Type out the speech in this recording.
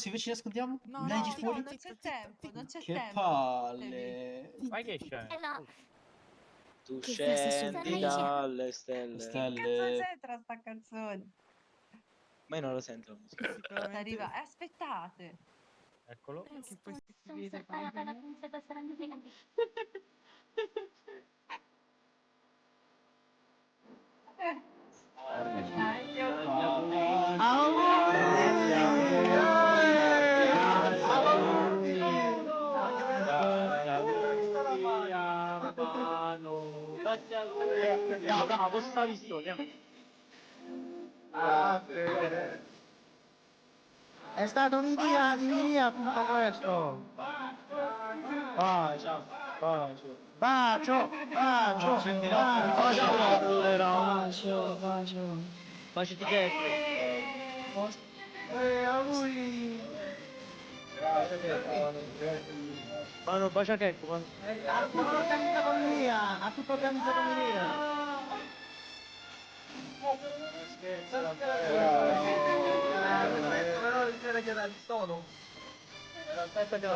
Se invece ci nascondiamo? No, Lei no, di no, fuori? non c'è tempo, non c'è Che tempo. palle. Ma che c'è? No, Tu Che forse sono scendi io. dalle Le stelle. Che stelle. cazzo c'entra sta canzone? Ma io non lo sento la musica. Arriva, aspettate. Eccolo. Che poi si vede Bravo, sta visione. È stato un dia tutto questo. Bacio, bacio, bacio, bacio, bacio, bacio. Baci di destra. Auguri. Mano, bacia che ecco, mano. A tutto organizzato via, a tutto organizzato via. Però il tono. Aspetta che